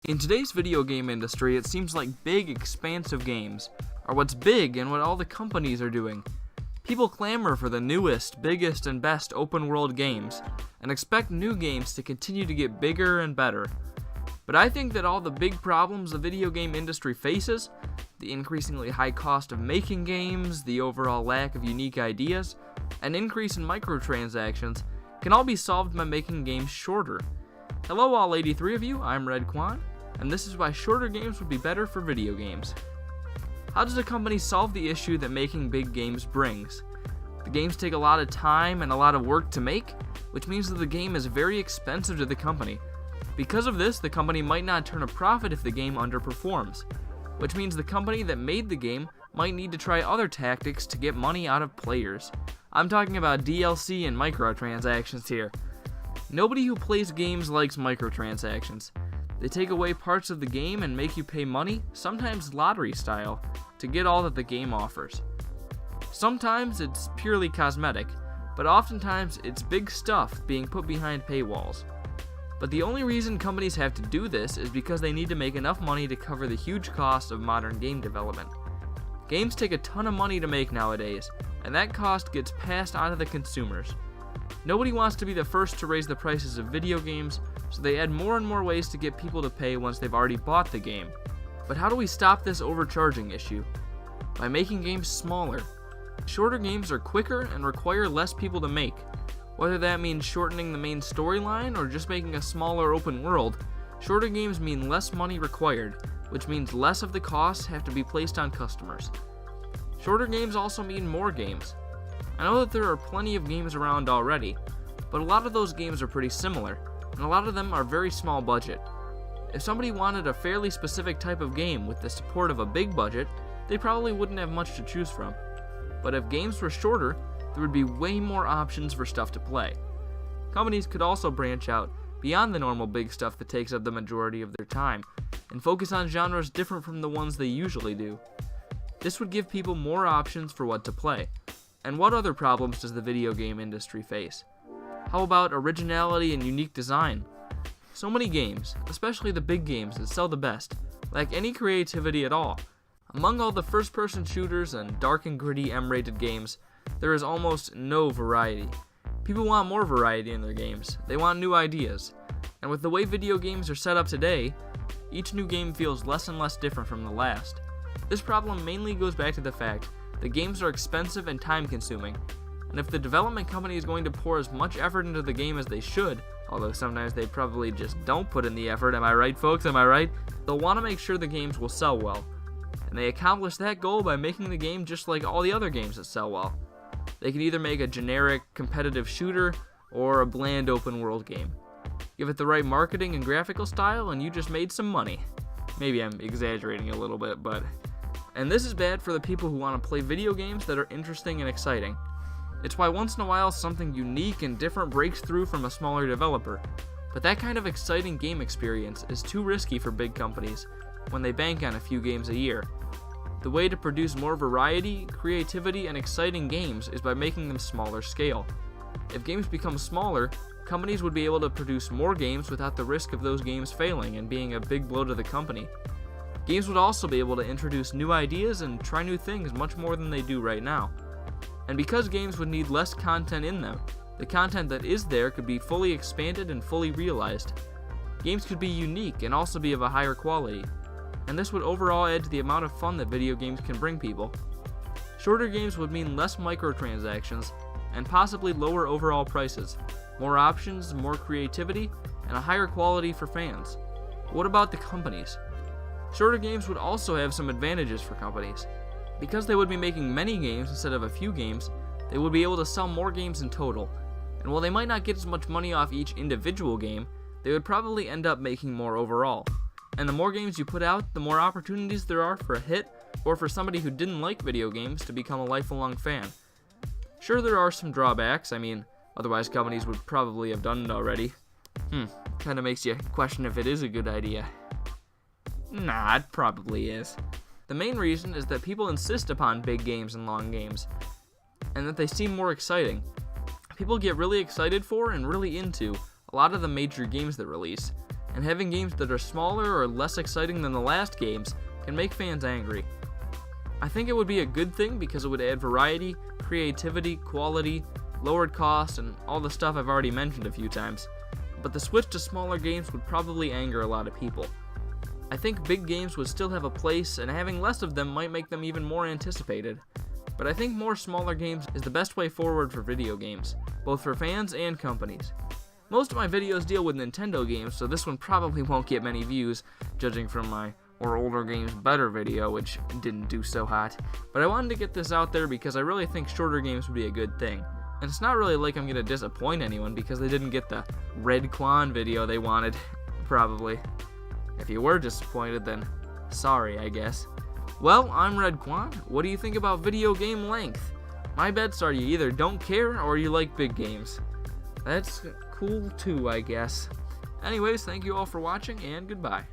In today's video game industry, it seems like big, expansive games are what's big and what all the companies are doing. People clamor for the newest, biggest, and best open-world games, and expect new games to continue to get bigger and better. But I think that all the big problems the video game industry faces, the increasingly high cost of making games, the overall lack of unique ideas, and increase in microtransactions, can all be solved by making games shorter. Hello all 83 of you, I'm Redkwan, and this is why shorter games would be better for video games. How does a company solve the issue that making big games brings? The games take a lot of time and a lot of work to make, which means that the game is very expensive to the company. Because of this, the company might not turn a profit if the game underperforms, which means the company that made the game might need to try other tactics to get money out of players. I'm talking about DLC and microtransactions here. Nobody who plays games likes microtransactions. They take away parts of the game and make you pay money, sometimes lottery style, to get all that the game offers. Sometimes it's purely cosmetic, but oftentimes it's big stuff being put behind paywalls. But the only reason companies have to do this is because they need to make enough money to cover the huge cost of modern game development. Games take a ton of money to make nowadays, and that cost gets passed on to the consumers. Nobody wants to be the first to raise the prices of video games, so they add more and more ways to get people to pay once they've already bought the game. But how do we stop this overcharging issue? By making games smaller. Shorter games are quicker and require less people to make. Whether that means shortening the main storyline or just making a smaller open world, shorter games mean less money required, which means less of the costs have to be placed on customers. Shorter games also mean more games. I know that there are plenty of games around already, but a lot of those games are pretty similar, and a lot of them are very small budget. If somebody wanted a fairly specific type of game with the support of a big budget, they probably wouldn't have much to choose from. But if games were shorter, there would be way more options for stuff to play. Companies could also branch out beyond the normal big stuff that takes up the majority of their time, and focus on genres different from the ones they usually do. This would give people more options for what to play. And what other problems does the video game industry face? How about originality and unique design? So many games, especially the big games that sell the best, lack any creativity at all. Among all the first-person shooters and dark and gritty M-rated games, there is almost no variety. People want more variety in their games. They want new ideas. And with the way video games are set up today, each new game feels less and less different from the last. This problem mainly goes back to the fact that games are expensive and time-consuming, and if the development company is going to pour as much effort into the game as they should, although sometimes they probably just don't put in the effort, am I right folks, am I right? They'll want to make sure the games will sell well, and they accomplish that goal by making the game just like all the other games that sell well. They can either make a generic, competitive shooter, or a bland open-world game. Give it the right marketing and graphical style, and you just made some money. Maybe I'm exaggerating a little bit, but... And this is bad for the people who want to play video games that are interesting and exciting. It's why once in a while something unique and different breaks through from a smaller developer. But that kind of exciting game experience is too risky for big companies when they bank on a few games a year. The way to produce more variety, creativity, and exciting games is by making them smaller scale. If games become smaller, companies would be able to produce more games without the risk of those games failing and being a big blow to the company. Games would also be able to introduce new ideas and try new things much more than they do right now. And because games would need less content in them, the content that is there could be fully expanded and fully realized. Games could be unique and also be of a higher quality, and this would overall add to the amount of fun that video games can bring people. Shorter games would mean less microtransactions and possibly lower overall prices, more options, more creativity, and a higher quality for fans. What about the companies? Shorter games would also have some advantages for companies. Because they would be making many games instead of a few games, they would be able to sell more games in total. And while they might not get as much money off each individual game, they would probably end up making more overall. And the more games you put out, the more opportunities there are for a hit, or for somebody who didn't like video games to become a lifelong fan. Sure, there are some drawbacks. I mean, otherwise companies would probably have done it already. Kinda makes you question if it is a good idea. Nah, it probably is. The main reason is that people insist upon big games and long games, and that they seem more exciting. People get really excited for and really into a lot of the major games that release, and having games that are smaller or less exciting than the last games can make fans angry. I think it would be a good thing because it would add variety, creativity, quality, lowered cost, and all the stuff I've already mentioned a few times. But the switch to smaller games would probably anger a lot of people. I think big games would still have a place, and having less of them might make them even more anticipated. But I think more smaller games is the best way forward for video games, both for fans and companies. Most of my videos deal with Nintendo games, so this one probably won't get many views, judging from my "Or Older Games Better" video, which didn't do so hot. But I wanted to get this out there because I really think shorter games would be a good thing. And it's not really like I'm going to disappoint anyone because they didn't get the Redkwan video they wanted, probably. If you were disappointed, then sorry, I guess. Well, I'm Redkwan. What do you think about video game length? My bets are you either don't care or you like big games. That's cool too, I guess. Anyways, thank you all for watching, and goodbye.